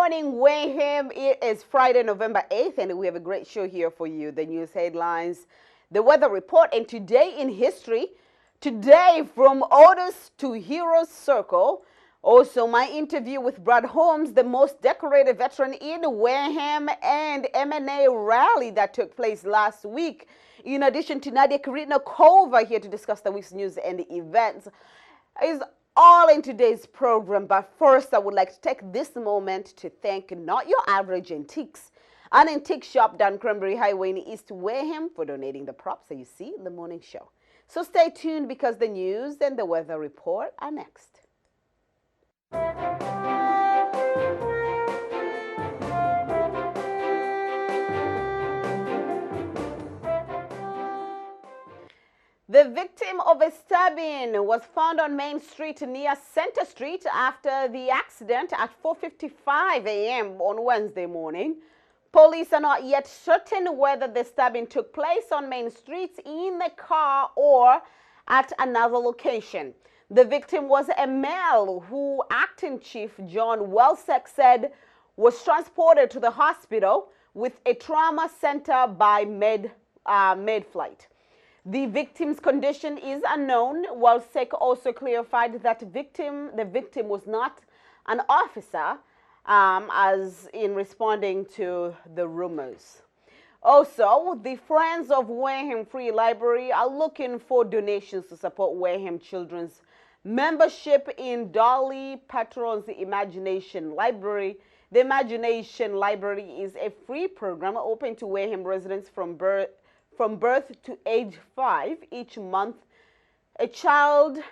morning, Wareham. It is Friday, November 8th, and we have a great show here for you. The news headlines, the weather report, and today in history. Today, from Otis to Heroes Circle. Also, my interview with Brad Holmes, the most decorated veteran in Wareham, and M&A rally that took place last week. In addition to Nadia Karitna-Kova here to discuss the week's news and the events. Is all in today's program, but first I would like to take this moment to thank Not Your Average Antiques, an antique shop down Cranberry Highway in East Wareham, for donating the props that you see in the morning show. So stay tuned because the news and the weather report are next. The victim of a stabbing was found on Main Street near Center Street after the accident at 4:55 a.m. on Wednesday morning. Police are not yet certain whether the stabbing took place on Main Street in the car or at another location. The victim was a male who Acting Chief John Welseck said was transported to the hospital with a trauma center by mid-flight. The victim's condition is unknown. Welseck also clarified that the victim was not an officer, as in responding to the rumors. Also, the Friends of Wareham Free Library are looking for donations to support Wareham Children's membership in Dolly Patron's Imagination Library. The Imagination Library is a free program open to Wareham residents from birth to age 5. Each month, a child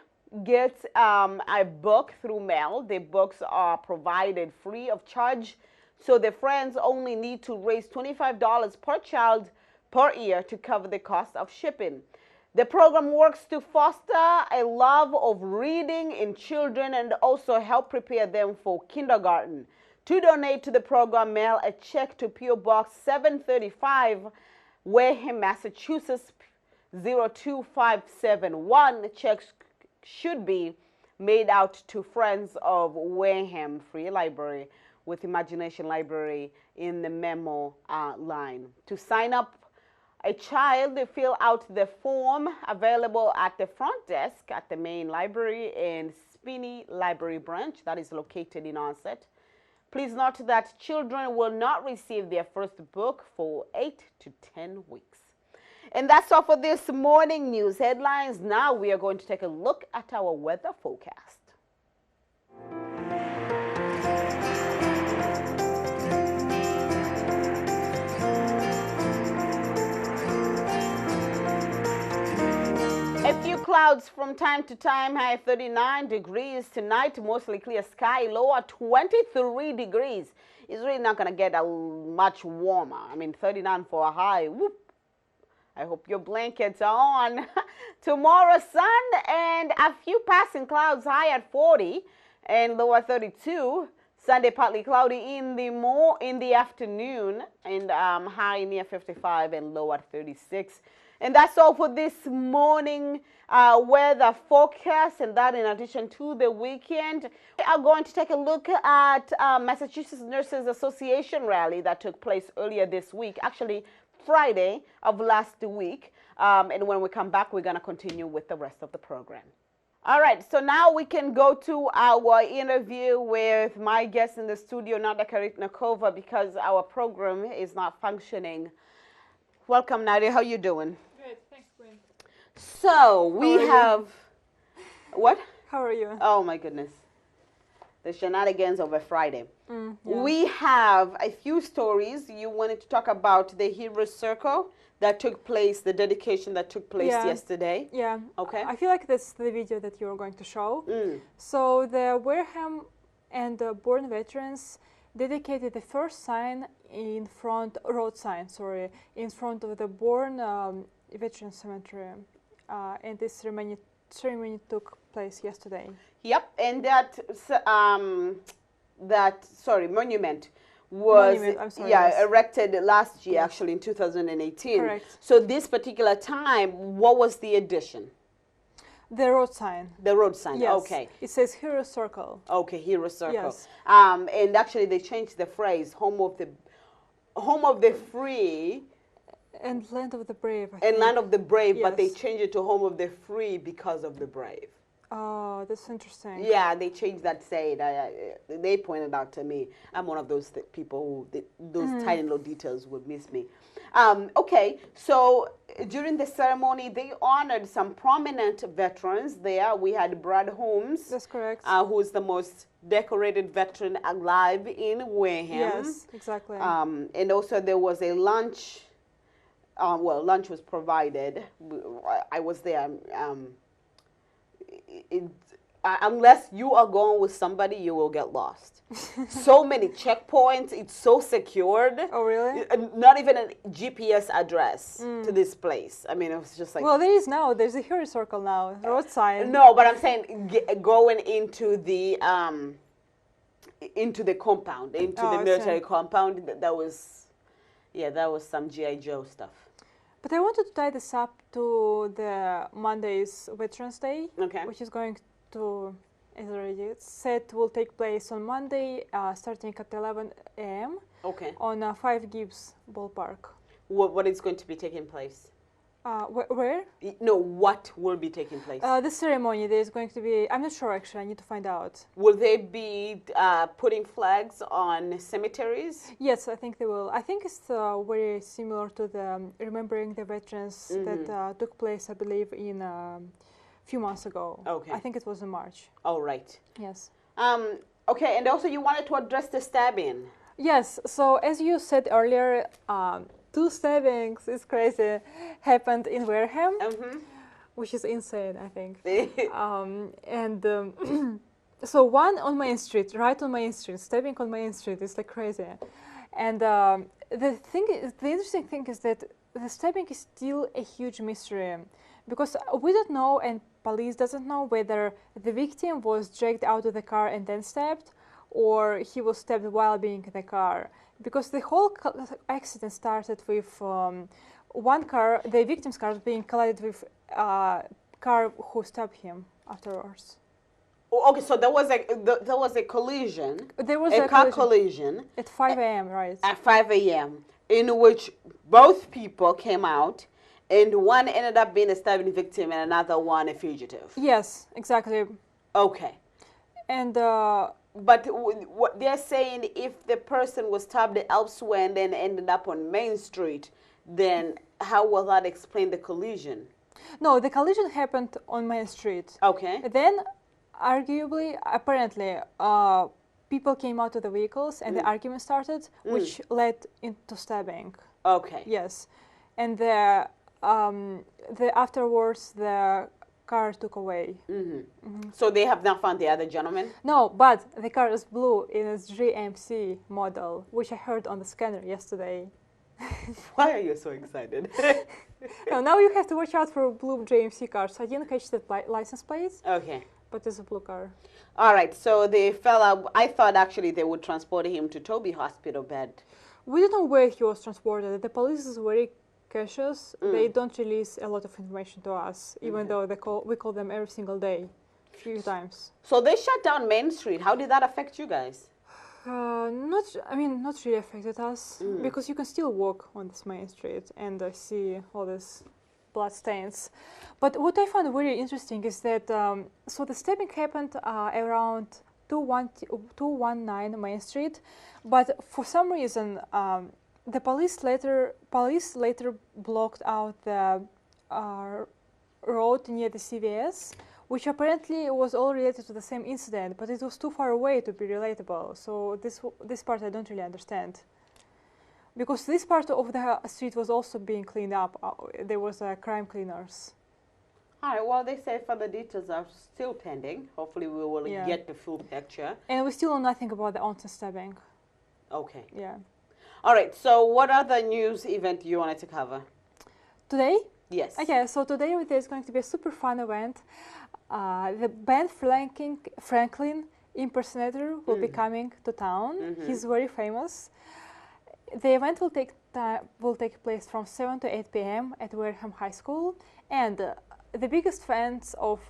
gets a book through mail. The books are provided free of charge, so the friends only need to raise $25 per child per year to cover the cost of shipping. The program works to foster a love of reading in children and also help prepare them for kindergarten. To donate to the program, mail a check to P.O. Box 735, Wareham, Massachusetts 02571. Checks should be made out to Friends of Wareham Free Library with Imagination Library in the memo line. To sign up a child, fill out the form available at the front desk at the main library in Spinney Library Branch that is located in Onset. Please note that children will not receive their first book for 8 to 10 weeks. And that's all for this morning news headlines. Now we are going to take a look at our weather forecast. A few clouds from time to time, high 39 degrees tonight, mostly clear sky, lower 23 degrees. It's really not going to get much warmer. I mean, 39 for a high. Whoop. I hope your blankets are on. Tomorrow, sun and a few passing clouds, high at 40 and lower 32. Sunday, partly cloudy in the afternoon and high near 55 and low at 36. And that's all for this morning weather forecast, and that in addition to the weekend. We are going to take a look at Massachusetts Nurses Association rally that took place earlier this week, actually Friday of last week. And when we come back, we're going to continue with the rest of the program. All right, so now we can go to our interview with my guest in the studio, Nadia Karitna-Kova, because our program is not functioning. Welcome, Nadia. How you doing? Good, thanks, Gwen. So we have what? How are you? Oh my goodness, the shenanigans of a Friday. Yeah. We have a few stories. You wanted to talk about the Heroes Circle that took place, the dedication that took place yesterday. Yeah. Okay. I feel like that's the video that you're going to show. So the Wareham and the Born veterans dedicated the first sign in front, road sign, sorry, in front of the Born Veteran Cemetery. And this ceremony took place yesterday. Yep, and monument was erected last year, actually in 2018. Correct. So this particular time, what was the addition? The road sign. The road sign. Yes. Okay. It says Hero Circle. Okay, Hero Circle. Yes. And actually, they changed the phrase "home of the free" And Land of the Brave. I and think. "land of the brave," but they Yes. changed it to "home of the free" because of the brave. Oh, that's interesting. Yeah, they changed that saying. They pointed out to me. I'm one of those people who those tiny little details would miss me. Okay, so during the ceremony, they honored some prominent veterans there. We had Brad Holmes. That's correct. Who is the most decorated veteran alive in Wareham. Yes, exactly. And also there was a lunch. Well, lunch was provided. I was there. Unless you are going with somebody, you will get lost. So many checkpoints. It's so secured. Oh, really? Not even a GPS address to this place. I mean, it was just like. Well, there is now. There's a Hero Circle now. Road sign. No, but I'm saying going into the compound, into the military compound. That was some GI Joe stuff. But I wanted to tie this up to the Monday's Veterans Day, Okay. which is going to, as already said, will take place on Monday, starting at 11 a.m. Okay. on 5 Gibbs Ballpark. What is going to be taking place? Where? No, what will be taking place? The ceremony, there's going to be, I'm not sure actually, I need to find out. Will they be putting flags on cemeteries? Yes, I think they will. I think it's very similar to the Remembering the Veterans that took place, I believe, in a few months ago. Okay. I think it was in March. All right. Yes. Okay, and also you wanted to address the stabbing. Yes, so as you said earlier, 2 stabbings, it's crazy, happened in Wareham, which is insane, I think. So one on Main Street, right on Main Street, stabbing on Main Street, is like crazy. And the interesting thing is that the stabbing is still a huge mystery, because we don't know, and police doesn't know, whether the victim was dragged out of the car and then stabbed, or he was stabbed while being in the car. Because the whole accident started with one car, the victim's car, being collided with a car who stabbed him afterwards. Oh, okay, so there was a collision. There was a car collision at 5 a.m. right? At 5 a.m. in which both people came out, and one ended up being a stabbing victim and another one a fugitive. Yes, exactly. Okay. And but what they're saying, if the person was stabbed elsewhere and then ended up on Main Street, then how will that explain the collision? No, the collision happened on Main Street. Okay. Then, arguably, apparently, people came out of the vehicles and the argument started, which led into stabbing. Okay. Yes, and the afterwards the car took away. So they have not found the other gentleman? No, but the car is blue in its GMC model, which I heard on the scanner yesterday. Why are you so excited? No, now you have to watch out for blue GMC cars. I didn't catch the license plates. Okay. But it's a blue car. All right, so the fella, I thought actually they would transport him to Toby Hospital bed. We don't know where he was transported. The police is very cautious. They don't release a lot of information to us, even though we call them every single day, a few times. So they shut down Main Street. How did that affect you guys? Not really affected us, because you can still walk on this Main Street and see all these blood stains. But what I found very interesting is that so the stabbing happened around 219 Main Street, but for some reason the police later blocked out the road near the CVS, which apparently was all related to the same incident, but it was too far away to be relatable. So this part I don't really understand. Because this part of the street was also being cleaned up. There was crime cleaners. All right, well, they say further details are still pending. Hopefully we will get the full picture. And we still know nothing about the Onsen stabbing. Okay. Yeah. All right, so what other news event you wanted to cover? Today? Yes. Okay, so today there's going to be a super fun event. The Ben Franklin impersonator will be coming to town. He's very famous. The event will take place from 7 to 8 p.m. at Wareham High School, and the biggest fans of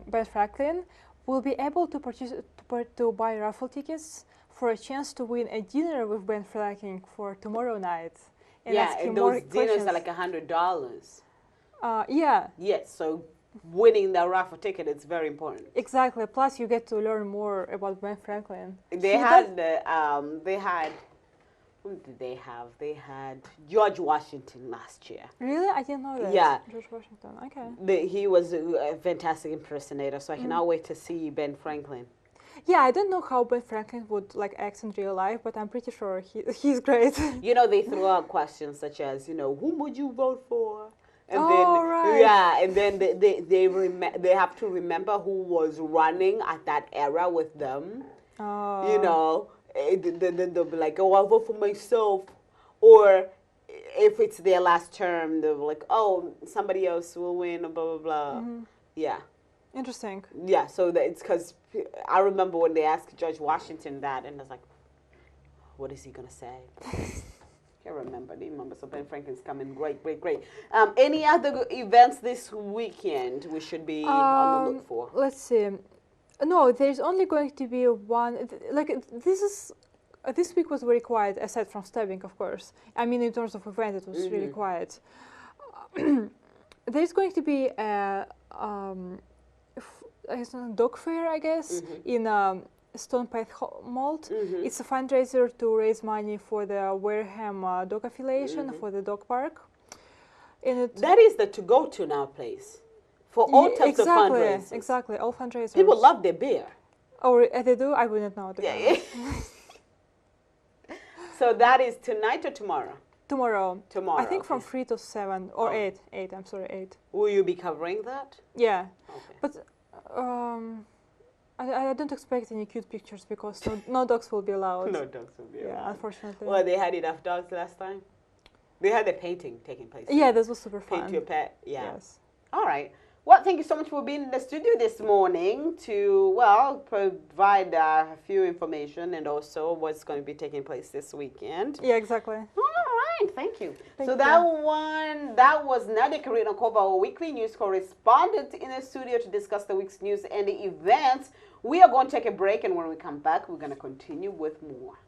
Ben Franklin will be able to to buy raffle tickets for a chance to win a dinner with Ben Franklin for tomorrow night. And Yeah, ask him and more those dinners questions. are like $100. Yeah, Yes, so winning the raffle ticket is very important. exactly. Plus, you get to learn more about Ben Franklin. They had who did they have? They had George Washington last year. Really? I didn't know that. Yeah. George Washington. Okay. He was a fantastic impersonator, so I cannot wait to see Ben Franklin. Yeah, I don't know how Ben Franklin would like act in real life, but I'm pretty sure he's great. You know, they throw out questions such as, whom would you vote for? And Right. Yeah, and then they have to remember who was running at that era with them. Oh. Then they'll be like, oh, I'll vote for myself. Or if it's their last term, they'll be like, oh, somebody else will win, blah, blah, blah. Yeah. Interesting. Yeah, so it's because I remember when they asked George Washington that, and I was like, what is he going to say? Can't remember. Didn't remember. So Ben Franklin's coming. Great, great, great. Any other events this weekend we should be on the look for? Let's see. No, there's only going to be one. This week was very quiet, aside from stabbing, of course. I mean, in terms of event, it was really quiet. There's going to be a dog fair, I guess, in Stone Path Malt. It's a fundraiser to raise money for the Wareham dog affiliation, for the dog park. And that is the to-go-to now place for all types of fundraisers. Exactly, all fundraisers. People love their beer. Oh, they do? I wouldn't know. Yeah. So that is tonight or tomorrow? Tomorrow. Tomorrow. I think from 3 to 7 or 8. 8, I'm sorry, 8. Will you be covering that? Yeah. Okay. But I don't expect any cute pictures because no dogs will be allowed. No dogs will be allowed. Yeah, unfortunately. Well, they had enough dogs last time. They had the painting taking place. Yeah, this was super fun. Paint your pet. Yeah. Yes. All right. Well, thank you so much for being in the studio this morning to, provide a few information and also what's going to be taking place this weekend. Yeah, exactly. All right. Thank you. Thank So you. that was Nadia Karinakova, our weekly news correspondent in the studio to discuss the week's news and the events. We are going to take a break, and when we come back, we're going to continue with more.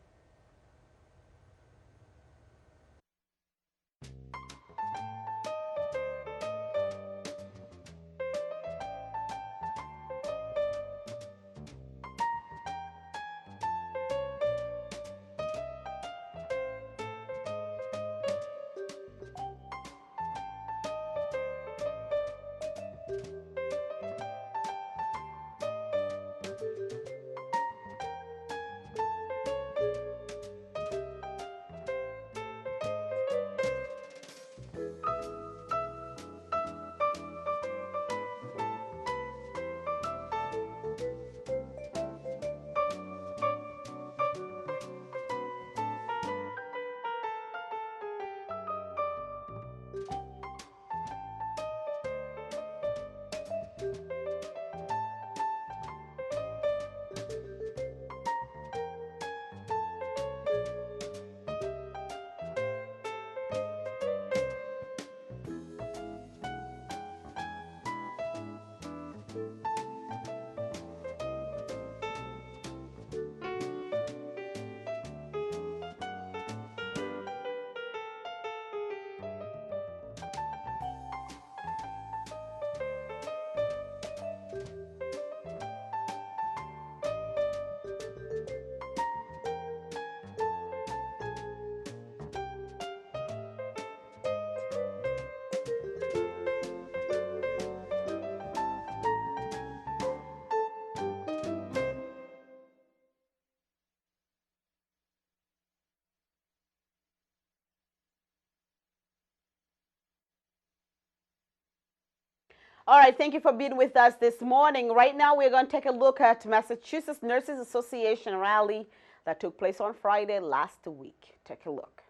All right, thank you for being with us this morning. Right now, we're going to take a look at Massachusetts Nurses Association rally that took place on Friday last week. Take a look.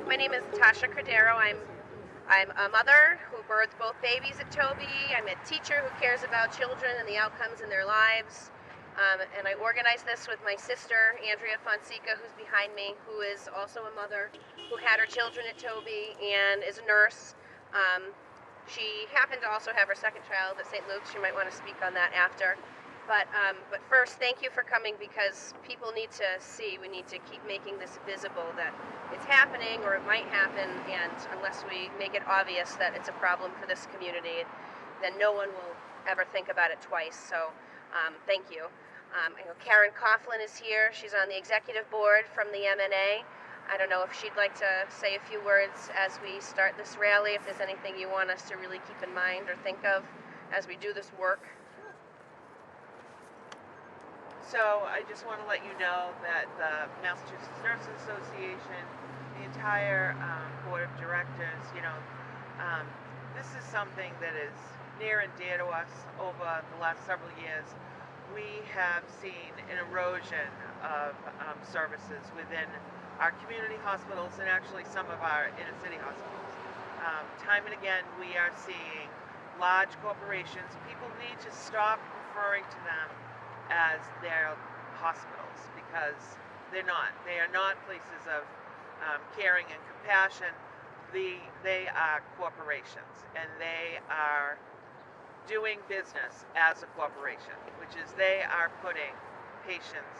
My name is Tasha Cordero. I'm a mother who birthed both babies at Toby. I'm a teacher who cares about children and the outcomes in their lives. And I organized this with my sister, Andrea Fonseca, who's behind me, who is also a mother who had her children at Toby and is a nurse. She happened to also have her second child at St. Luke's. She might want to speak on that after. But first, thank you for coming, because people need to see, we need to keep making this visible, that it's happening or it might happen, and unless we make it obvious that it's a problem for this community, then no one will ever think about it twice. So thank you. I know Karen Coughlin is here. She's on the executive board from the MNA. I don't know if she'd like to say a few words as we start this rally, if there's anything you want us to really keep in mind or think of as we do this work. So I just want to let you know that the Massachusetts Nurses Association, the entire board of directors, this is something that is near and dear to us. Over the last several years, we have seen an erosion of services within our community hospitals and actually some of our inner city hospitals. Time and again, we are seeing large corporations. People need to stop referring to them as their hospitals, because they're not. They are not places of caring and compassion. They are corporations, and they are doing business as a corporation, which is they are putting patients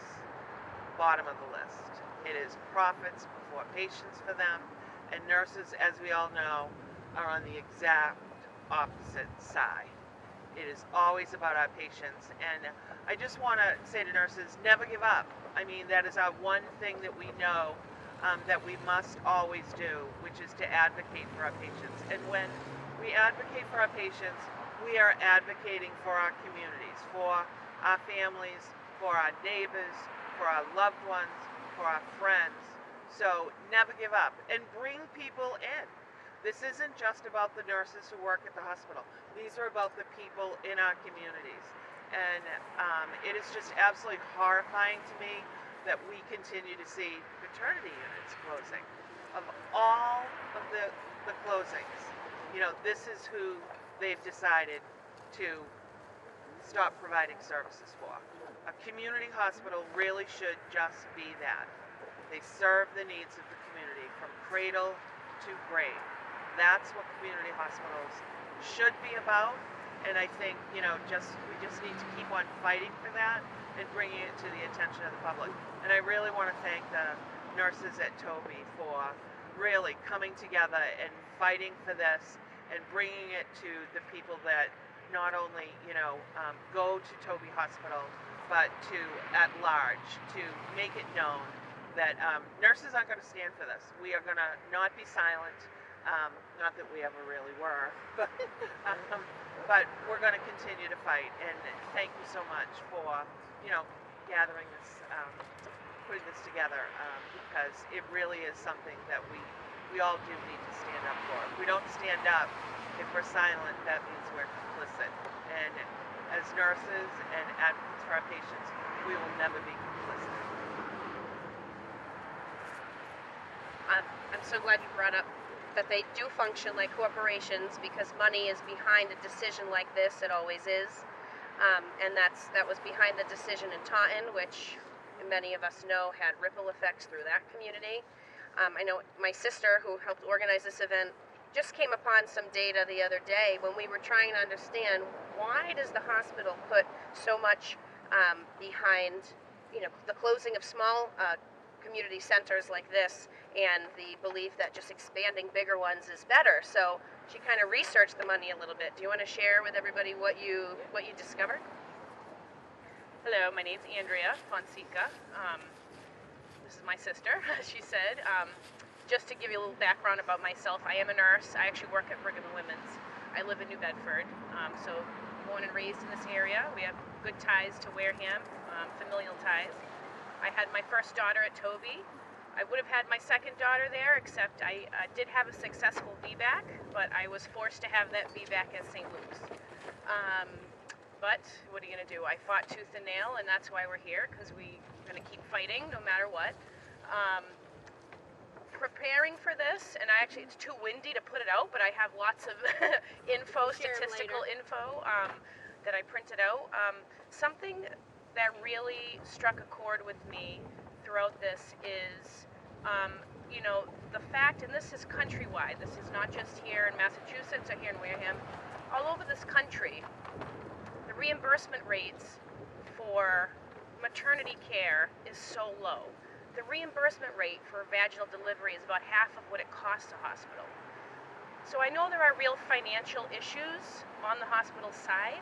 bottom of the list. It is profits before patients for them, and nurses, as we all know, are on the exact opposite side. It is always about our patients, and I just want to say to nurses, never give up. I mean, that is our one thing that we know that we must always do, which is to advocate for our patients. And when we advocate for our patients, we are advocating for our communities, for our families, for our neighbors, for our loved ones, for our friends. So never give up, and bring people in. This isn't just about the nurses who work at the hospital. These are about the people in our communities. And it is just absolutely horrifying to me that we continue to see maternity units closing. Of all of the closings, this is who they've decided to stop providing services for. A community hospital really should just be that. They serve the needs of the community from cradle to grave. That's what community hospitals should be about, and I think we just need to keep on fighting for that and bringing it to the attention of the public. And I really want to thank the nurses at Toby for really coming together and fighting for this and bringing it to the people that not only go to Toby Hospital, but to at large, to make it known that nurses aren't going to stand for this. We are going to not be silent. Not that we ever really were, but we're going to continue to fight. And thank you so much for, gathering this, putting this together, because it really is something that we all do need to stand up for. If we don't stand up, if we're silent, that means we're complicit. And as nurses and advocates for our patients, we will never be complicit. I'm so glad you brought up that they do function like corporations, because money is behind a decision like this. It always is. And that was behind the decision in Taunton, which many of us know had ripple effects through that community. I know my sister, who helped organize this event, just came upon some data the other day when we were trying to understand, why does the hospital put so much behind the closing of small community centers like this, and the belief that just expanding bigger ones is better. So she kind of researched the money a little bit. Do you want to share with everybody what you discovered? Hello, my name's Andrea Fonseca. This is my sister, as she said. Just to give you a little background about myself, I am a nurse. I actually work at Brigham and Women's. I live in New Bedford, so born and raised in this area. We have good ties to Wareham, familial ties. I had my first daughter at Toby. I would have had my second daughter there, except I did have a successful VBAC, but I was forced to have that VBAC at St. Luke's. But what are you going to do? I fought tooth and nail, and that's why we're here, because we're going to keep fighting no matter what. preparing for this, and it's too windy to put it out, but I have lots of info, statistical info that I printed out. Something that really struck a chord with me throughout this is, the fact, and this is countrywide, this is not just here in Massachusetts or here in Wareham, all over this country, the reimbursement rates for maternity care is so low. The reimbursement rate for vaginal delivery is about half of what it costs a hospital. So I know there are real financial issues on the hospital side.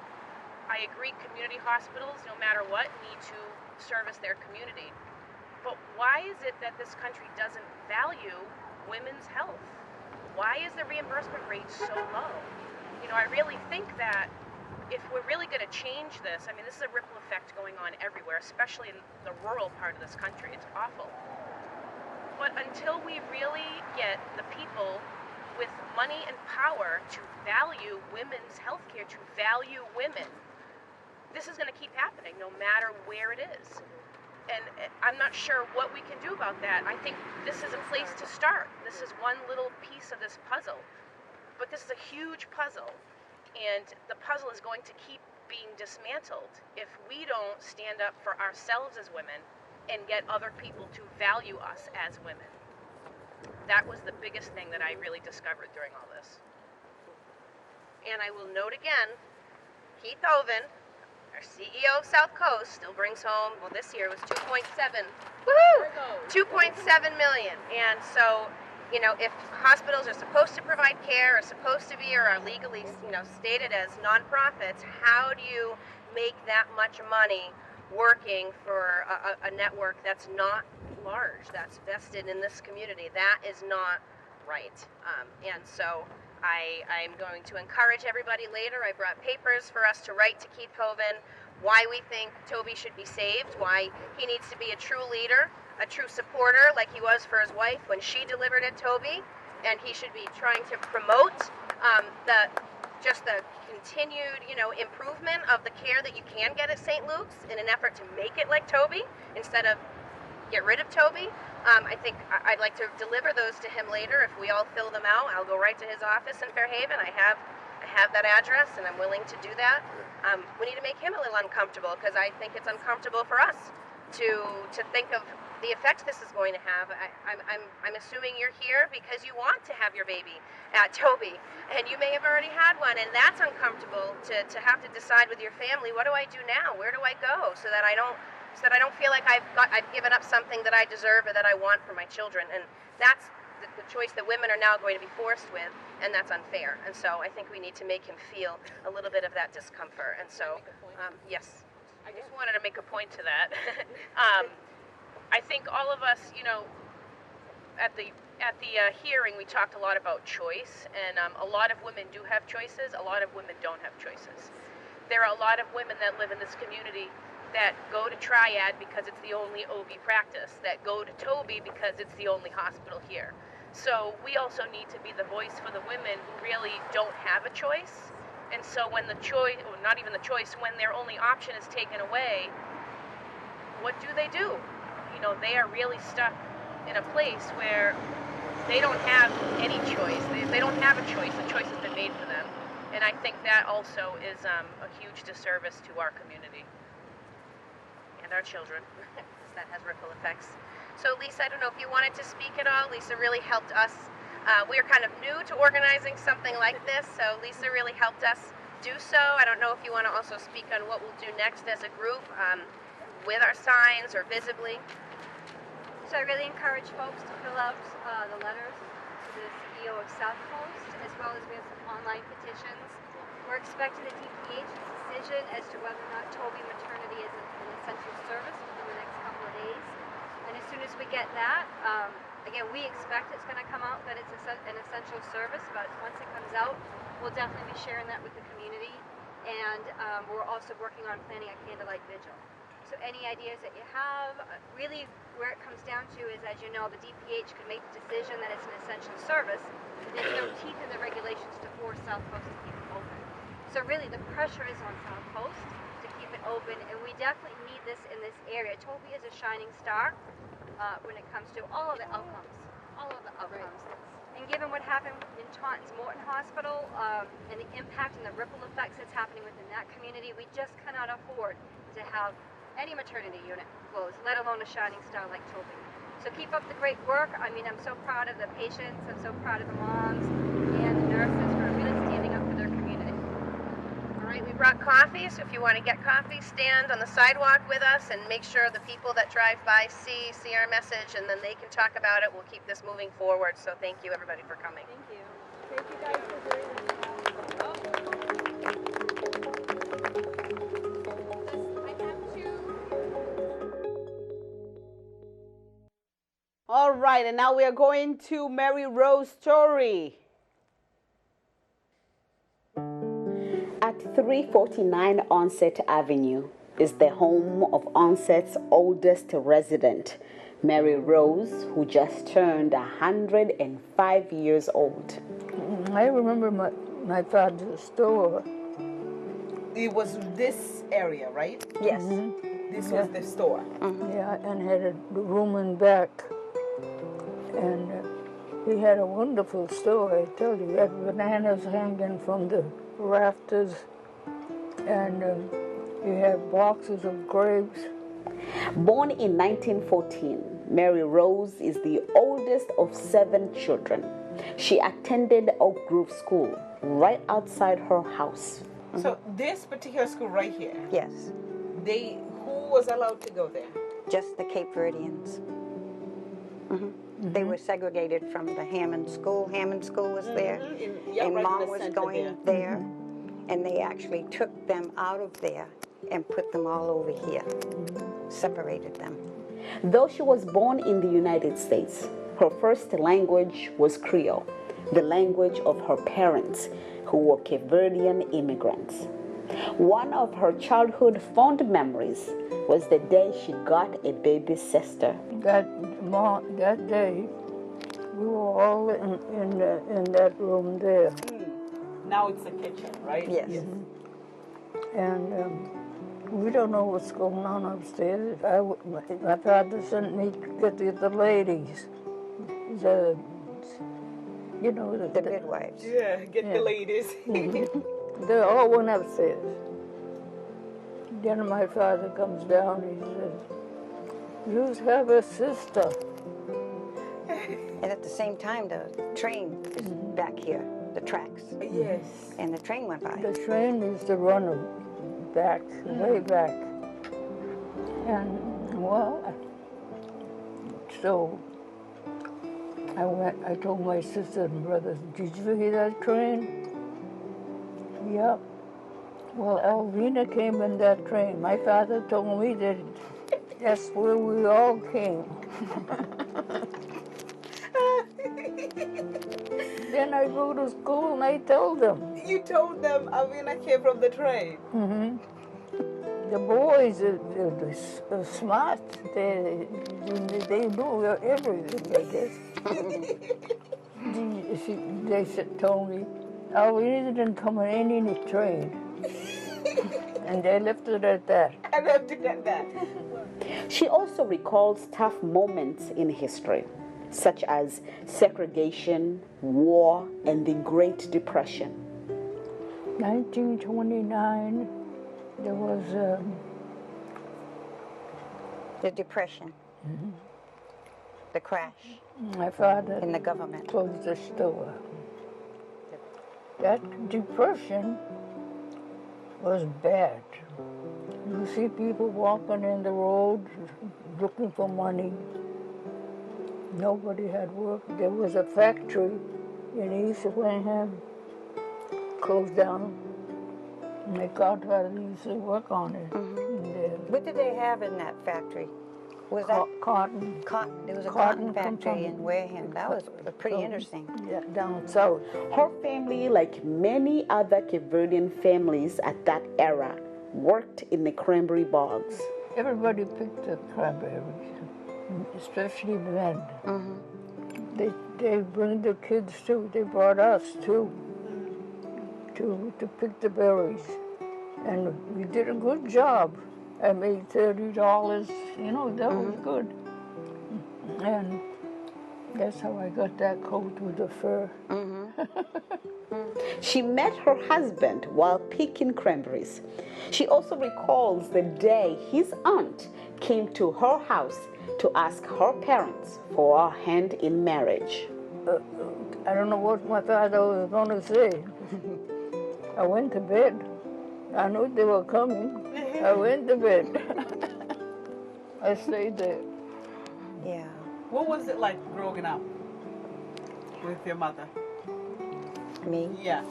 I agree community hospitals, no matter what, need to service their community. But why is it that this country doesn't value women's health? Why is the reimbursement rate so low? I really think that if we're really going to change this, this is a ripple effect going on everywhere, especially in the rural part of this country. It's awful. But until we really get the people with money and power to value women's health care, to value women, this is going to keep happening no matter where it is. And I'm not sure what we can do about that. I think this is a place to start. This is one little piece of this puzzle. But this is a huge puzzle. And the puzzle is going to keep being dismantled if we don't stand up for ourselves as women and get other people to value us as women. That was the biggest thing that I really discovered during all this. And I will note again, Keith Oven, our CEO of South Coast, still brings home, well, this year was 2.7. Woohoo! 2.7 million. And so, if hospitals are supposed to provide care, are supposed to be, or are legally, stated as nonprofits, how do you make that much money working for a network that's not large, that's vested in this community? That is not right. And so I'm going to encourage everybody later. I brought papers for us to write to Keith Hoven, why we think Toby should be saved, why he needs to be a true leader, a true supporter like he was for his wife when she delivered at Toby, and he should be trying to promote the continued, improvement of the care that you can get at St. Luke's in an effort to make it like Toby instead of get rid of Toby. I think I'd like to deliver those to him later. If we all fill them out, I'll go right to his office in Fairhaven. I have that address, and I'm willing to do that. We need to make him a little uncomfortable, because I think it's uncomfortable for us to think of the effects this is going to have. I'm assuming you're here because you want to have your baby at Toby, and you may have already had one, and that's uncomfortable to have to decide with your family, what do I do now? Where do I go so that I don't feel like I've given up something that I deserve or that I want for my children. And that's the choice that women are now going to be forced with, and that's unfair. And so I think we need to make him feel a little bit of that discomfort. And so, yes. I just wanted to make a point to that. I think all of us, at the hearing, we talked a lot about choice, and a lot of women do have choices. A lot of women don't have choices. There are a lot of women that live in this community that go to Triad because it's the only OB practice, that go to Toby because it's the only hospital here. So we also need to be the voice for the women who really don't have a choice. And so when the choice, or not even the choice, when their only option is taken away, what do? They are really stuck in a place where they don't have any choice. They don't have a choice. The choice has been made for them. And I think that also is a huge disservice to our community. And our children. That has ripple effects. So Lisa, I don't know if you wanted to speak at all. Lisa really helped us. We are kind of new to organizing something like this, so Lisa really helped us do so. I don't know if you want to also speak on what we'll do next as a group with our signs or visibly. So I really encourage folks to fill out the letters to the CEO of South Coast, as well as we have some online petitions. We're expecting the DPH decision as to whether or not Toby maternity is an essential service within the next couple of days. And as soon as we get that, again, we expect it's going to come out that it's an essential service, but once it comes out, we'll definitely be sharing that with the community. And we're also working on planning a candlelight vigil. So any ideas that you have, really where it comes down to is, as you know, the DPH can make the decision that it's an essential service, but there's no teeth in the regulations to force South Coast to keep it open. So really the pressure is on South Coast to keep it open, and we definitely need this in this area. Toby is a shining star when it comes to all of the outcomes all of the outcomes. And given what happened in Taunton's Morton Hospital and the impact and the ripple effects that's happening within that community, we just cannot afford to have any maternity unit closed, let alone a shining star like Toby. So keep up the great work. I mean, I'm so proud of the patients, I'm so proud of the moms and the nurses for really standing up for their community. All right, we brought coffee, so if you want to get coffee, stand on the sidewalk with us and make sure the people that drive by see our message, and then they can talk about it. We'll keep this moving forward, so thank you everybody for coming. Thank you. Thank you guys for doing this. All right, and now we are going to Mary Rose's story. At 349 Onset Avenue is the home of Onset's oldest resident, Mary Rose, who just turned 105 years old. I remember my father's store. It was this area, right? Yes. This was the store. Yeah, and had a room in back. And he had a wonderful store, I tell you. He had bananas hanging from the rafters, and he had boxes of grapes. Born in 1914, Mary Rose is the oldest of 7 children. She attended Oak Grove School right outside her house. So this particular school right here, Yes, who was allowed to go there? just the Cape Verdeans. They were segregated from the Hammond School. Hammond School was there, and right in Mom the was center going there, and they actually took them out of there and put them all over here, separated them. Though she was born in the United States, her first language was Creole, the language of her parents, who were Cape Verdean immigrants. One of her childhood fond memories was the day she got a baby sister. That day, we were all in that room there. Now it's a kitchen, right? Yes. And we don't know what's going on upstairs. My father sent me to get the ladies, the The midwives. Yeah, get the ladies. They all went upstairs. Then my father comes down, he says, "You have a sister." And at the same time, the train is back here, the tracks. Yes. And the train went by. The train used to run back, way back. And, well, so I told my sister and brothers, "Did you hear that train?" Yep. Well, Alvina came in that train. My father told me that that's where we all came. Then I go to school and I told them. You told them Avina came from the train. The boys are smart. They know everything, I guess. They told me, Alvina didn't come on any train. And they left it at that. I left it at that. She also recalls tough moments in history, such as segregation, war, and the Great Depression. 1929, there was The Depression. The crash my father in the government. closed the store. That depression was bad. You see people walking in the road looking for money. Nobody had work. There was a factory in East Wareham, closed down. My godfather used to work on it. What did they have in that factory? Was that Cotton. cotton? There was a Cotton cotton factory in company. Wareham. That was pretty interesting. Yeah, down south. Her family, like many other Cape Verdean families at that era, worked in the cranberry bogs. Everybody picked the cranberries, especially men. They bring the kids too. They brought us too to pick the berries, and we did a good job. I made $30. You know, that was good. And That's how I got that coat with the fur. She met her husband while picking cranberries. She also recalls the day his aunt came to her house to ask her parents for her hand in marriage. I don't know what my father was going to say. I went to bed. I knew they were coming. I went to bed. I stayed there. Yeah. What was it like growing up with your mother? Me? Yeah.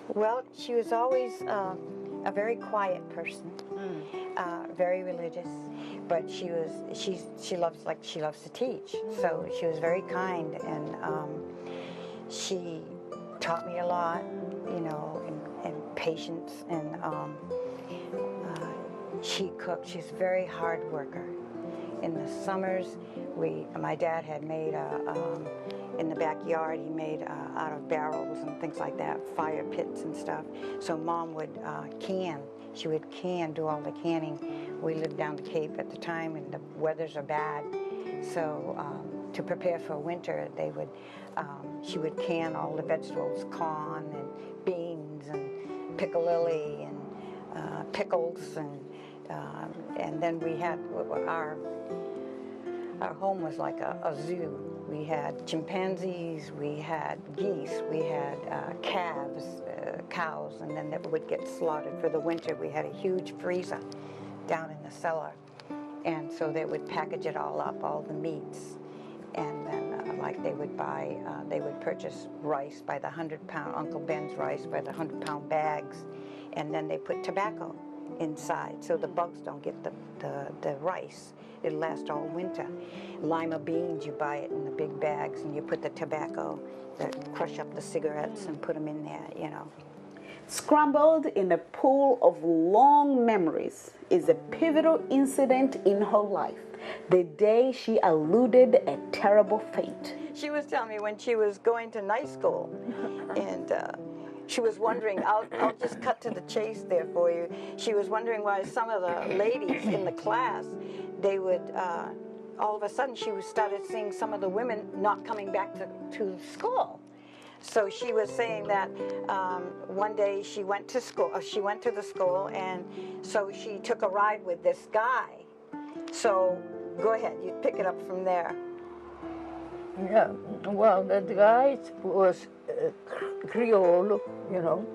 Well, she was always a very quiet person, very religious, but she loves to teach. So she was very kind, and she taught me a lot, you know, and patience, and she cooked. She's a very hard worker. In the summers, my dad had made in the backyard, he made out of barrels and things like that, fire pits and stuff. So Mom would can. She would do all the canning. We lived down the Cape at the time, and the weathers are bad. So to prepare for winter, she would can all the vegetables, corn and beans and piccalilli and pickles, and then we had our home was like a zoo. We had chimpanzees, we had geese, we had calves, cows, and then that would get slaughtered for the winter. We had a huge freezer down in the cellar, and so they would package it all up, all the meats, and then like they would purchase rice by the 100-pound, Uncle Ben's rice by the 100-pound bags, and then they put tobacco inside so the bugs don't get the rice. It'll last all winter. Lima beans, you buy it in the big bags, and you put the tobacco, crush up the cigarettes and put them in there, you know. Scrambled in a pool of long memories is a pivotal incident in her life, the day she eluded a terrible fate. She was telling me when she was going to night school, and she was wondering, I'll just cut to the chase there for you. She was wondering why some of the ladies in the class, they would, all of a sudden she started seeing some of the women not coming back to school. So she was saying that one day she went to the school, and so she took a ride with this guy. So go ahead, you pick it up from there. Yeah, well, that guy was Creole, you know,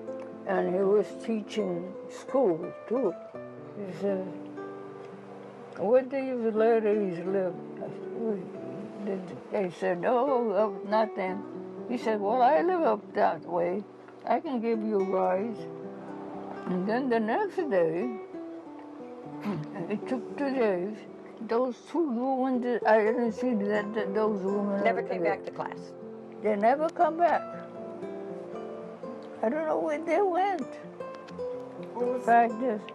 and he was teaching school too. He said, "Where do you ladies live?" They said, "Oh, nothing." He said, "Well, I live up that way. I can give you a ride." And then the next day, it took 2 days. Those two women, I didn't see those women. Never came back to class. They never come back. I don't know where they went.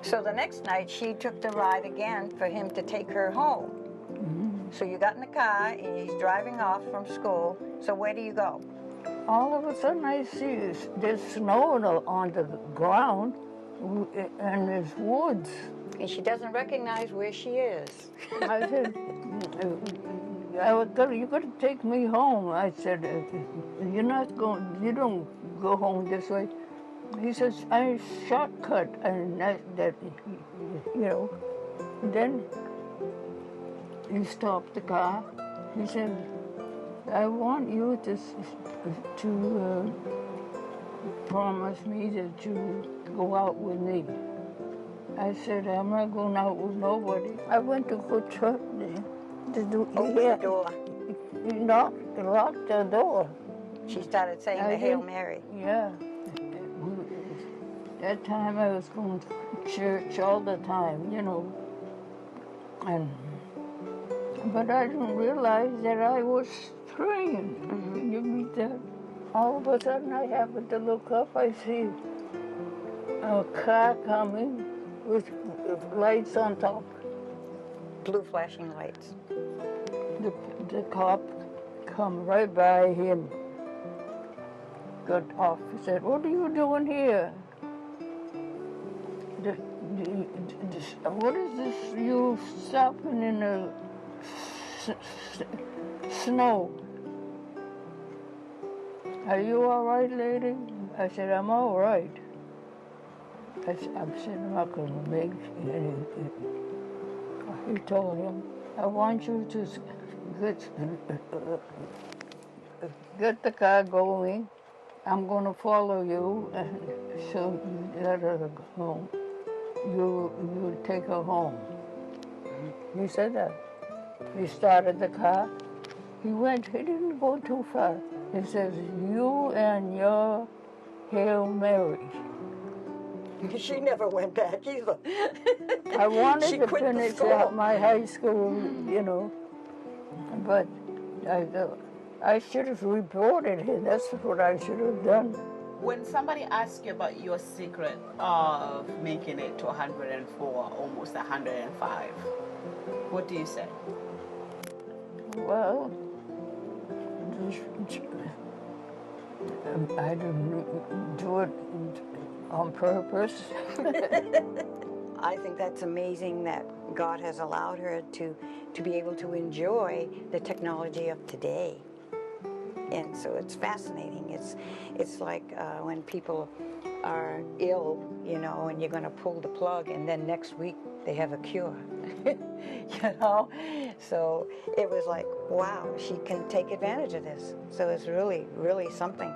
So the next night, she took the ride again for him to take her home. So you got in the car, and he's driving off from school. So where do you go? All of a sudden, I see there's snow on the ground, and there's woods. And she doesn't recognize where she is. I said, "You got to take me home." I said, you don't go home this way." He says, "I shortcut," and that you know. Then he stopped the car. He said, "I want you to promise me that you go out with me." I said, "I'm not going out with nobody." I went to go church there. Open the door. He locked the door. She started saying the Hail Mary. Yeah. That time I was going to church all the time, you know. But I didn't realize that I was praying. Can you beat that? All of a sudden I happened to look up. I see a car coming with lights on top. Blue flashing lights. The cop come right by him. Got off. He said, "What are you doing here? What is this? You stopping in a snow. Are you all right, lady? I said, I'm all right. I'm saying, I'm not going to make any. He told him, I want you to get the car going. I'm going to follow you, and so let her go home. You take her home. He said that. He started the car. He didn't go too far. He says, you and your Hail Mary. She never went back either. I wanted She to quit the finish school. out my high school, but I should have reported him. That's what I should have done. When somebody asks you about your secret of making it to 104, almost 105, what do you say? Well, I didn't do it on purpose. I think that's amazing that God has allowed her to be able to enjoy the technology of today. And so it's fascinating. It's like when people are ill, and you're going to pull the plug, and then next week they have a cure. So it was like, wow, she can take advantage of this. So it's really, really something.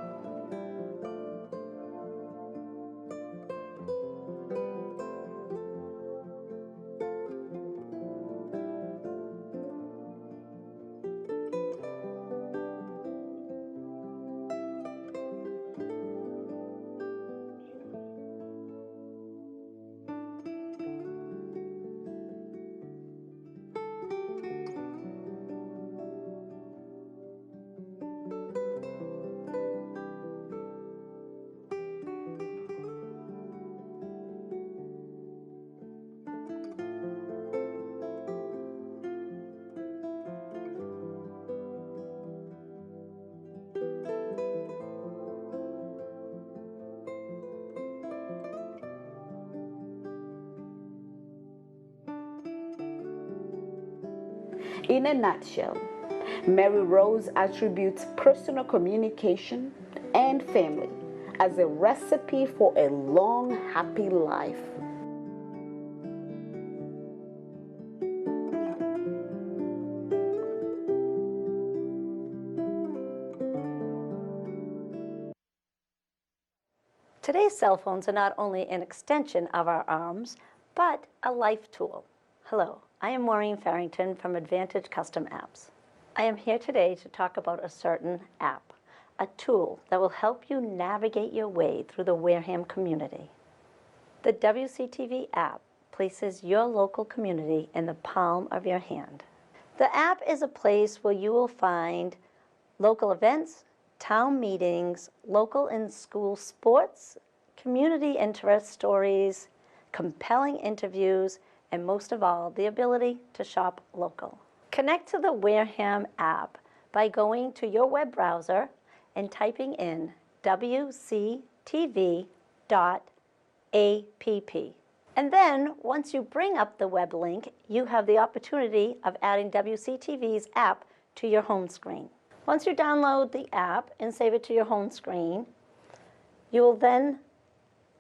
In a nutshell, Mary Rose attributes personal communication and family as a recipe for a long, happy life. Today's cell phones are not only an extension of our arms, but a life tool. Hello, I am Maureen Farrington from Advantage Custom Apps. I am here today to talk about a certain app, a tool that will help you navigate your way through the Wareham community. The WCTV app places your local community in the palm of your hand. The app is a place where you will find local events, town meetings, local and school sports, community interest stories, compelling interviews, and most of all, the ability to shop local. Connect to the Wareham app by going to your web browser and typing in wctv.app. And then, once you bring up the web link, you have the opportunity of adding WCTV's app to your home screen. Once you download the app and save it to your home screen, you will then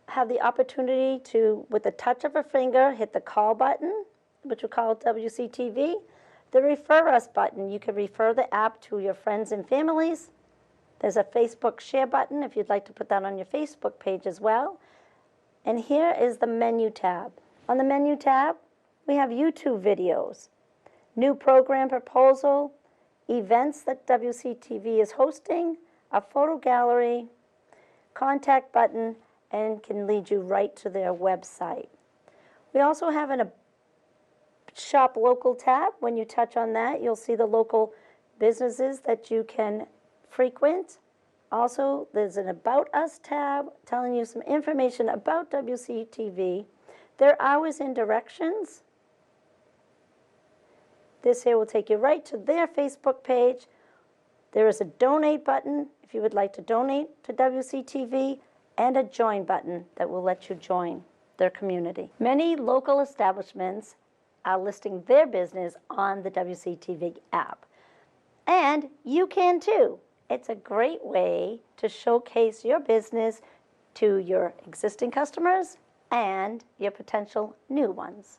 have the opportunity to, with the touch of a finger, hit the call button, which we call WCTV, the refer us button. You can refer the app to your friends and families. There's a Facebook share button if you'd like to put that on your Facebook page as well. And here is the menu tab. On the menu tab, we have YouTube videos, new program proposal, events that WCTV is hosting, a photo gallery, contact button, and can lead you right to their website. We also have a Shop Local tab. When you touch on that, you'll see the local businesses that you can frequent. Also, there's an About Us tab telling you some information about WCTV, their hours and directions. This here will take you right to their Facebook page. There is a donate button if you would like to donate to WCTV, and a join button that will let you join their community. Many local establishments are listing their business on the WCTV app. And you can too. It's a great way to showcase your business to your existing customers and your potential new ones.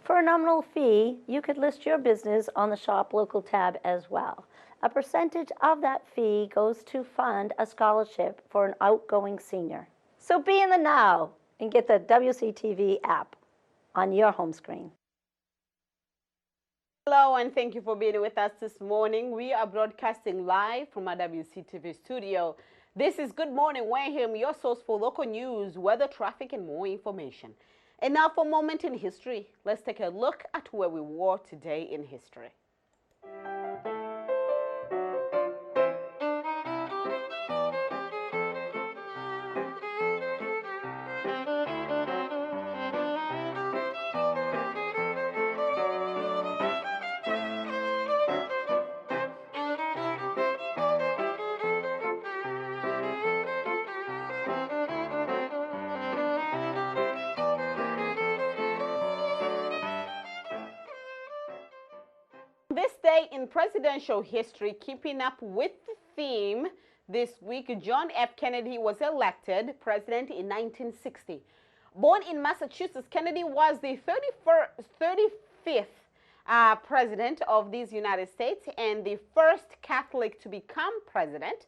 For a nominal fee, you could list your business on the Shop Local tab as well. A percentage of that fee goes to fund a scholarship for an outgoing senior. So be in the now and get the WCTV app on your home screen. Hello, and thank you for being with us this morning. We are broadcasting live from our WCTV studio. This is Good Morning Wareham, your source for local news, weather, traffic, and more information. And now for a moment in history. Let's take a look at where we were today in history. This day in presidential history, keeping up with the theme this week, John F. Kennedy was elected president in 1960. Born in Massachusetts, Kennedy was the 35th president of these United States and the first Catholic to become president.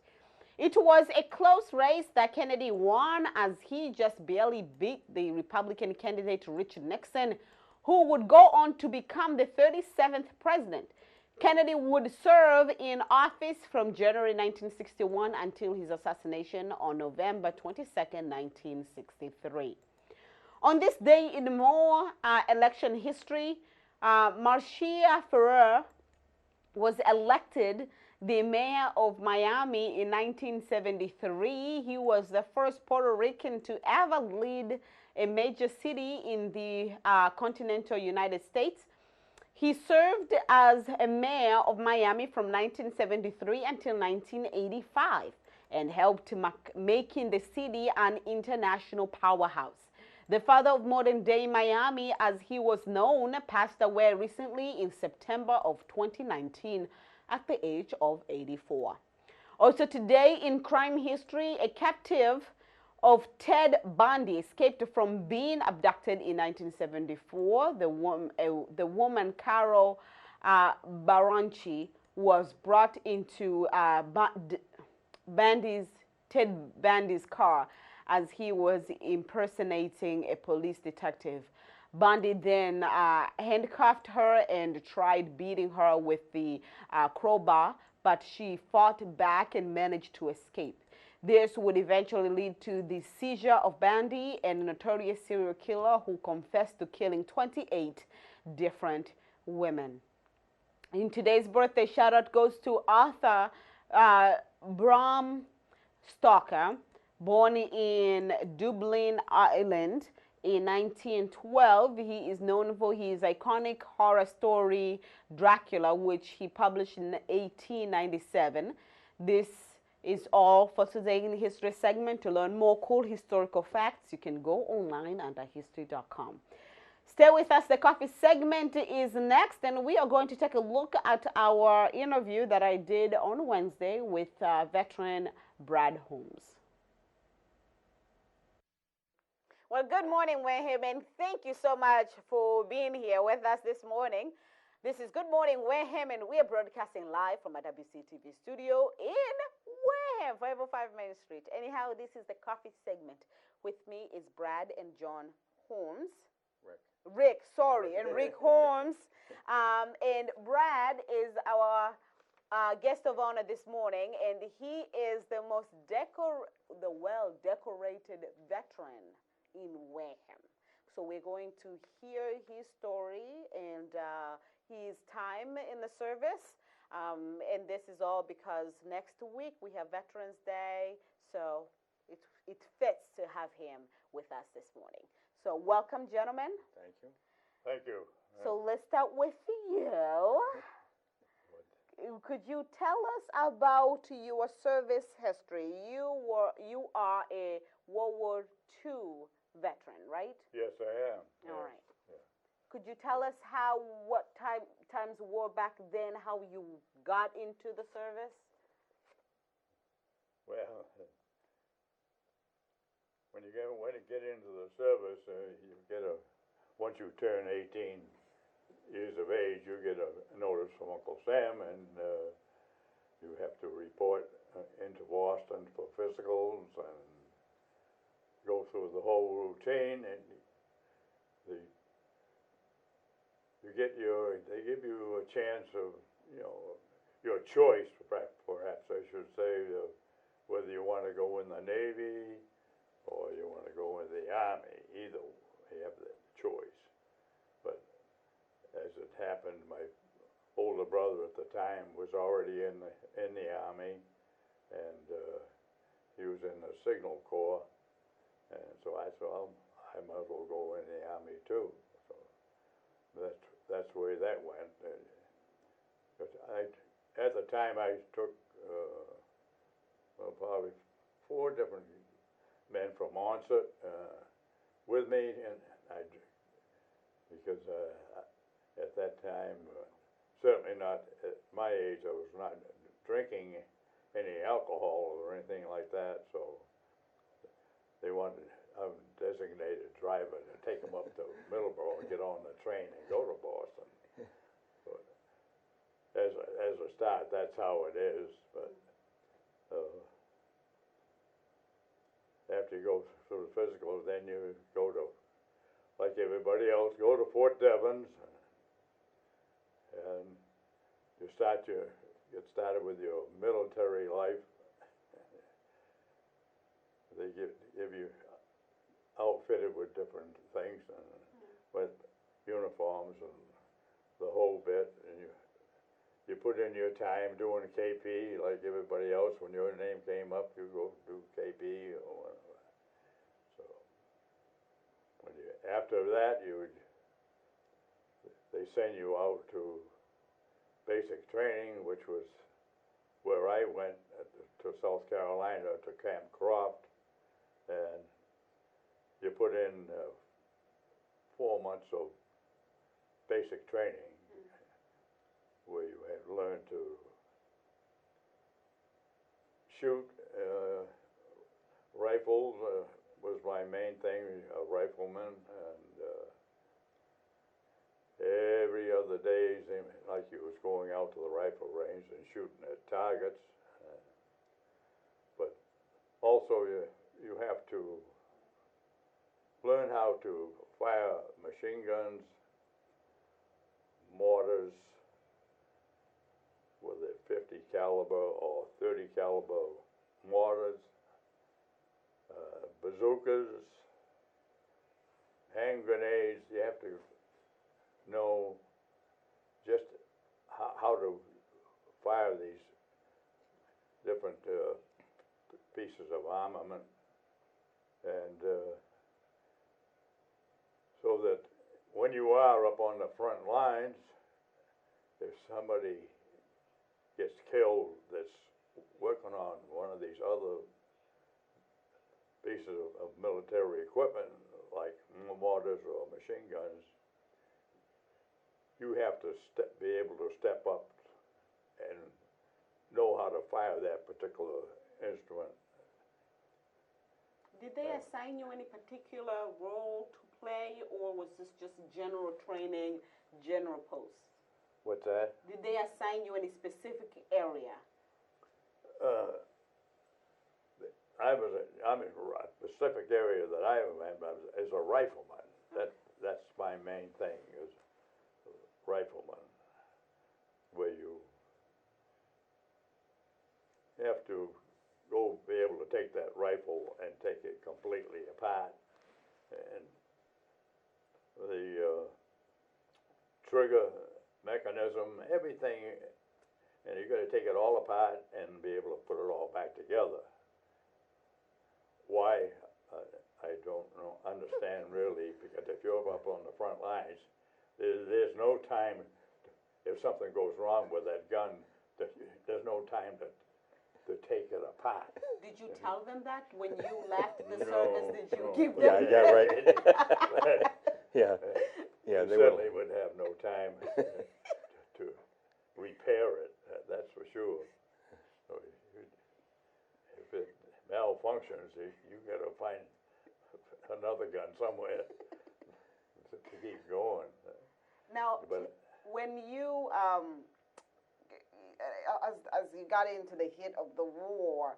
It was a close race that Kennedy won, as he just barely beat the Republican candidate Richard Nixon, who would go on to become the 37th president. Kennedy would serve in office from January 1961 until his assassination on November 22, 1963. On this day in more election history, Marcia Ferrer was elected the mayor of Miami in 1973. He was the first Puerto Rican to ever lead a major city in the continental United States. He served as a mayor of Miami from 1973 until 1985 and helped making the city an international powerhouse. The father of modern-day Miami, as he was known, passed away recently in September of 2019 at the age of 84. Also today in crime history, a captive of Ted Bundy escaped from being abducted in 1974. The woman Carol Baranchi was brought into Ted Bundy's car as he was impersonating a police detective. Bundy then handcuffed her and tried beating her with the crowbar, but she fought back and managed to escape. This would eventually lead to the seizure of Bundy, a notorious serial killer who confessed to killing 28 different women. In today's birthday shout-out goes to Arthur Bram Stoker, born in Dublin, Ireland in 1912. He is known for his iconic horror story Dracula, which he published in 1897. This is all for today in the history segment. To learn more cool historical facts, you can go online under history.com. Stay with us. The coffee segment is next, and we are going to take a look at our interview that I did on Wednesday with veteran Brad Holmes. Well, good morning, Wareham, and thank you so much for being here with us this morning. This is Good Morning Wareham, and we are broadcasting live from our WCTV studio in Wareham, 505 Main Street. Anyhow, this is the coffee segment. With me is Brad and John Holmes. Rick, and Rick Holmes. And Brad is our guest of honor this morning, and he is the most well-decorated veteran in Wareham. So we're going to hear his story and his time in the service. And this is all because next week we have Veterans Day, so it fits to have him with us this morning. So welcome, gentlemen. Thank you. Thank you. So let's start with you. Could you tell us about your service history? You are a World War II veteran, right? Yes, I am. All right. Yeah. Could you tell us what times were back then, how you got into the service? Well, when you get into the service, you get once you turn 18 years of age, you get a notice from Uncle Sam, and you have to report into Boston for physicals and go through the whole routine, and they give you a chance of, your choice, perhaps I should say, whether you want to go in the Navy or you want to go in the Army. Either you have the choice. But as it happened, my older brother at the time was already in the Army, and he was in the Signal Corps, and so I thought, I might as well go in the Army too. So that's the way that went. But at the time, I took probably 4 different men from Onset with me, and because at that time, certainly not at my age, I was not drinking any alcohol or anything like that, so they wanted a designated driver to take them up to Middleborough and get on the train and go to Boston. But as a start, that's how it is. But after you go through the physical, then you go to, like everybody else, go to Fort Devens, and you get started with your military life. They give you outfitted with different things, and with uniforms and the whole bit, and you put in your time doing KP like everybody else. When your name came up, you go do KP or whatever. So after that, they send you out to basic training, which was where I went to South Carolina to Camp Croft, and you put in 4 months of basic training, where you had learned to shoot rifles. Was my main thing, a rifleman, and every other day seemed like you was going out to the rifle range and shooting at targets. But also you have to learn how to fire machine guns, mortars, whether 50 caliber or 30 caliber mortars, bazookas, hand grenades. You have to know just how to fire these different pieces of armament, and so that when you are up on the front lines, if somebody gets killed that's working on one of these other pieces of military equipment, like mortars or machine guns, you have to be able to step up and know how to fire that particular instrument. Did they assign you any particular role to play, or was this just general training, general posts? What's that? Did they assign you any specific area? I'm in a specific area that I am as a rifleman. That's my main thing, is rifleman, where you have to go be able to take that rifle and take it completely apart, and the trigger mechanism, everything, and you got to take it all apart and be able to put it all back together. Why? I don't understand really, because if you're up on the front lines, there's no time, if something goes wrong with that gun, there's no time to take it apart. Did you tell them that when you left the No, service? Did you no. give them? Yeah, right. Yeah. Yeah, You they certainly Now, But when you, as you got into the heat of the war,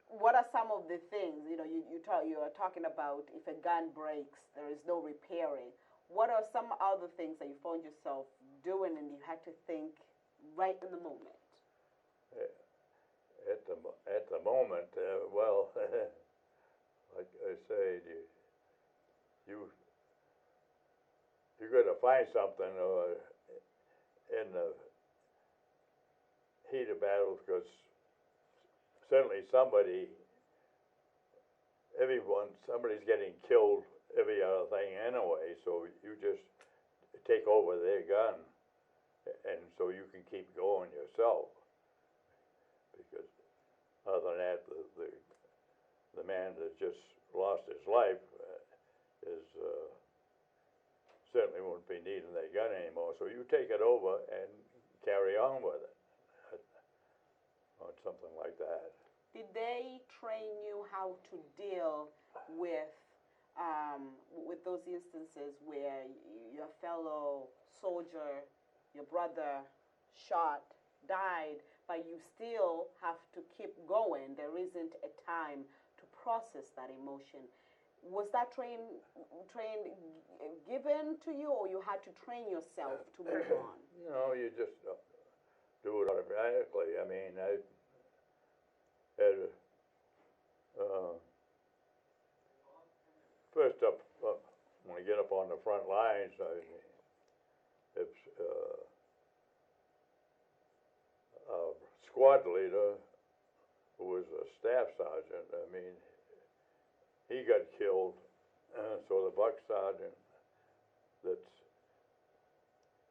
what are some of the things, you know, you are talking about if a gun breaks, there is no repairing. What are some other things that you found yourself doing and you had to think right in the moment? at the moment, well, like I say, you got to find something in the heat of battle, because certainly somebody's getting killed every other thing anyway, so you just take over their gun, and so you can keep going yourself. Because other than that, the man that just lost his life certainly won't be needing that gun anymore. So you take it over and carry on with it, or something like that. Did they train you how to deal with those instances where your fellow soldier, your brother, shot, died, but you still have to keep going? There isn't a time to process that emotion. Was that train given to you, or you had to train yourself to move on? No, you just do it automatically. I mean, I had first up when I get up on the front lines, it's a squad leader who was a staff sergeant. I mean, he got killed, so the buck sergeant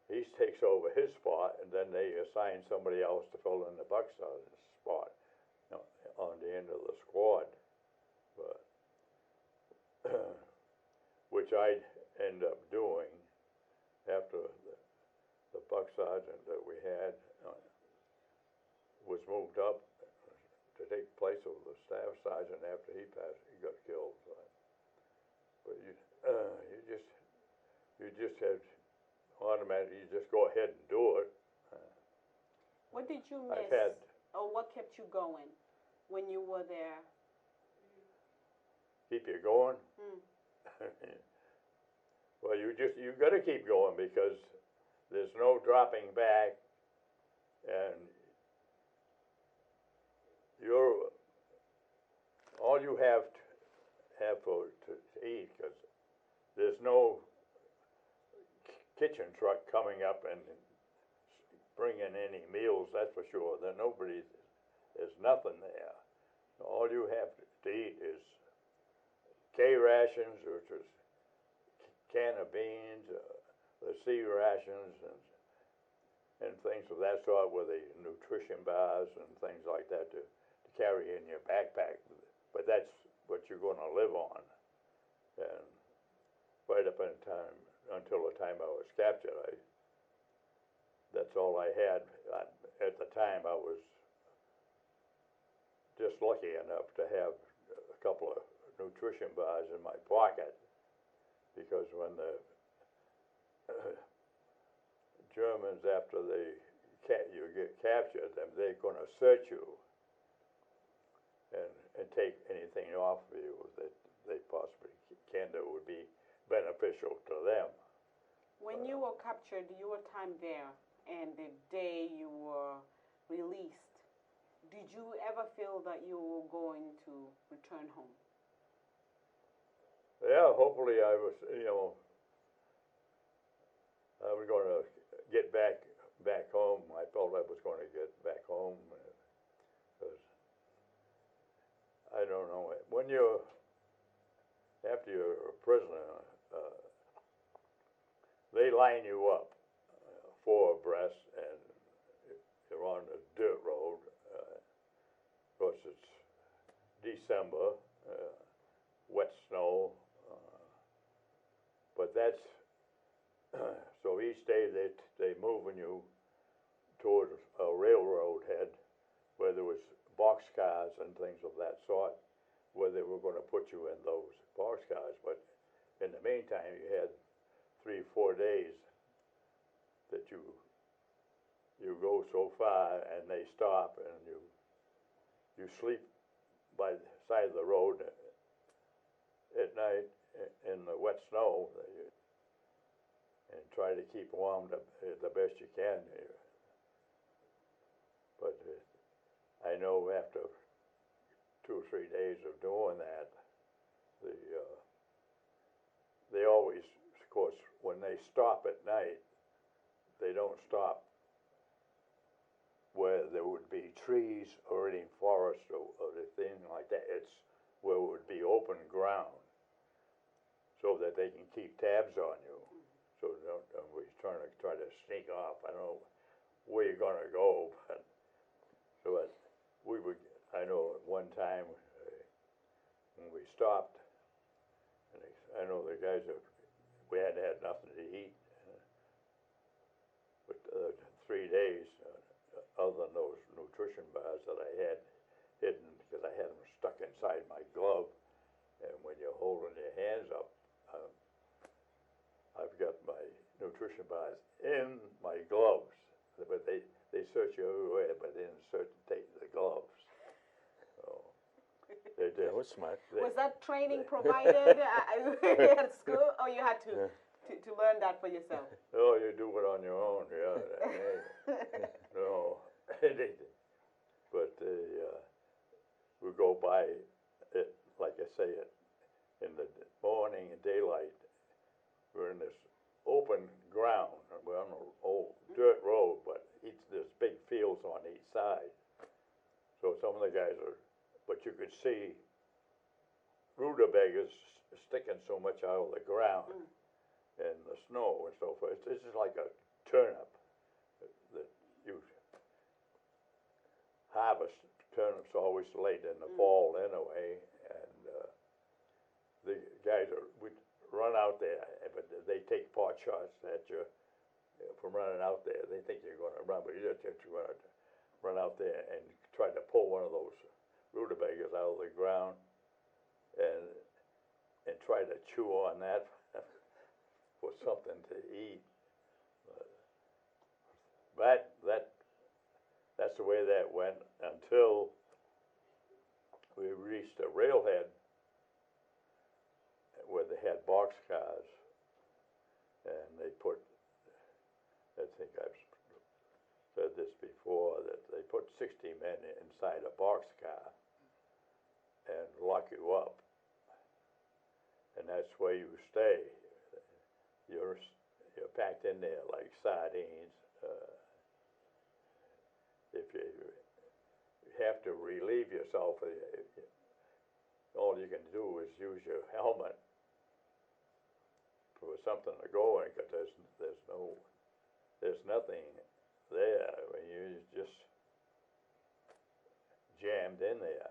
he takes over his spot, and then they assign somebody else to fill in the buck sergeant's spot, you know, on the end of the squad. But which I'd end up doing after the buck sergeant that we had was moved up to take place of the staff sergeant after he got killed. But you just had automatically, you just go ahead and do it. What did you miss? Or what kept you going when you were there? Keep you going? Well, you got to keep going, because there's no dropping back, and all you have to eat, because there's no kitchen truck coming up and bringing any meals, that's for sure. There's nothing there. All you have to eat is K rations, which is can of beans, the C rations, and things of that sort, with the nutrition bars and things like that to carry in your backpack. But that's what you're going to live on. And right up until the time I was captured, that's all I had. At the time, I was just lucky enough to have a couple of nutrition bars in my pocket, because when the Germans, after you get captured, they're going to search you and take anything off of you that they possibly can that would be beneficial to them. When you were captured, your time there, and the day you were released, did you ever feel that you were going to return home? Yeah, hopefully I was going to get back home. I felt I was going to get back home, because I don't know, after you're a prisoner, they line you up 4 abreast, and you're on the dirt road. Of course, it's December, wet snow, but that's so each day they moving you toward a railroad head where there was boxcars and things of that sort, where they were going to put you in those boxcars. But in the meantime, you had 3-4 days that you go so far and they stop and you sleep by the side of the road at night in the wet snow and try to keep warm the best you can. But I know after 2 or 3 days of doing that, they always, of course, when they stop at night, they don't stop where there would be trees or any forest or anything like that. It's where it would be open ground so that they can keep tabs on you. So nobody's try to sneak off. I don't know where you're going to go, but so we would. I know at one time when we stopped, and I know the guys we hadn't had nothing to eat, but 3 days. Other than those nutrition bars that I had hidden because I had them stuck inside my glove, and when you're holding your hands up, I've got my nutrition bars in my gloves, but they search you everywhere, but they didn't take the gloves. So that was smart. Was that training provided at school, or you had to learn that for yourself? Oh, you do it on your own, yeah. No, but we go by it, like I say, in the morning and daylight. We're in this open ground. We're on an old dirt road, but there's big fields on each side. So some of the guys but you could see rutabagas sticking so much out of the ground and the snow and so forth. It's just like a turnip that you harvest. Turnips always late in the fall anyway, and the guys would run out there, but they take pot shots at you from running out there. They think you're going to run, but you just have to run out there and try to pull one of those rutabagas out of the ground and try to chew on that for something to eat. But that's the way that went until we reached a railhead where they had boxcars, and they put, I think I've said this before, that they put 60 men inside a boxcar and lock you up, and that's where you stay. You're packed in there like sardines. If you have to relieve yourself, all you can do is use your helmet for something to go in, because there's nothing there. I mean, you're just jammed in there.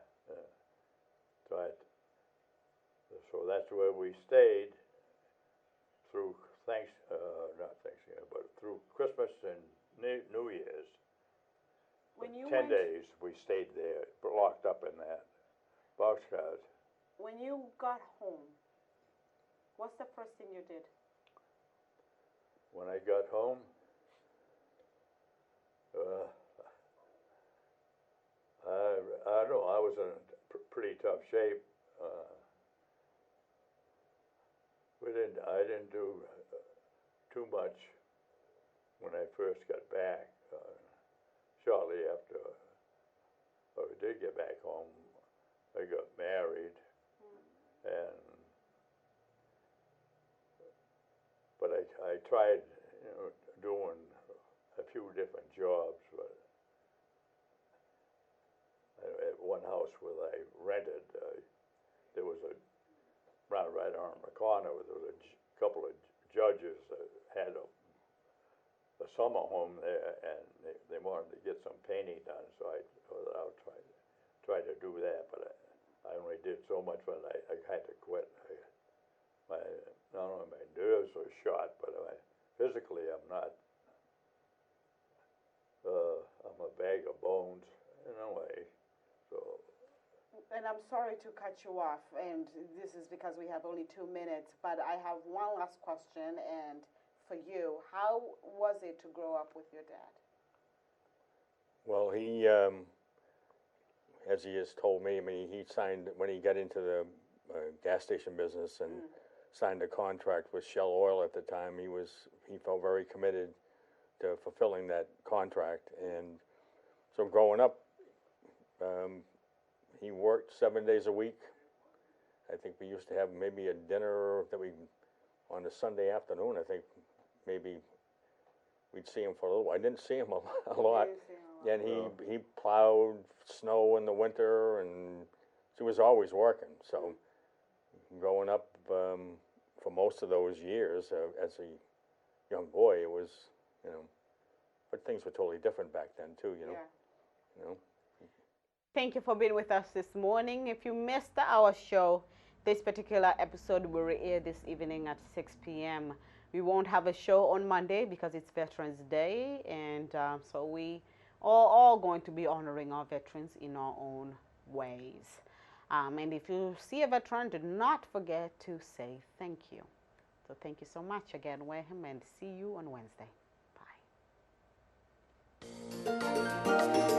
So that's where we stayed through not Thanksgiving, but through Christmas and New Year's. When you 10 days we stayed there, locked up in that boxcars. When you got home, what's the first thing you did? When I got home, I don't know, I was in pretty tough shape. I didn't do too much when I first got back. Shortly after I did get back home, I got married, but I tried, doing a few different jobs. But at one house where I rented, there was right around the corner, there was a couple of judges that had a summer home there, and they wanted to get some painting done, so I thought I'll try to do that, but I only did so much, but I had to quit. Not only my nerves were shot, but physically I'm not. I'm a bag of bones in a way. So. And I'm sorry to cut you off, and this is because we have only 2 minutes, but I have one last question, and for you. How was it to grow up with your dad? Well, he, as he has told me, I mean, he signed, when he got into the gas station business and signed a contract with Shell Oil at the time, he felt very committed to fulfilling that contract. And so growing up, he worked 7 days a week. I think we used to have maybe a dinner that on a Sunday afternoon, I think maybe we'd see him for a little while. I didn't see him a lot. And he plowed snow in the winter, and he was always working. So growing up for most of those years as a young boy, it was, you know, but things were totally different back then too, you know. Yeah. You know. Thank you for being with us this morning. If you missed our show, this particular episode will air this evening at 6 p.m. We won't have a show on Monday because it's Veterans Day, and so we are all going to be honoring our veterans in our own ways. And if you see a veteran, do not forget to say thank you. So thank you so much again, Wareham, and see you on Wednesday. Bye.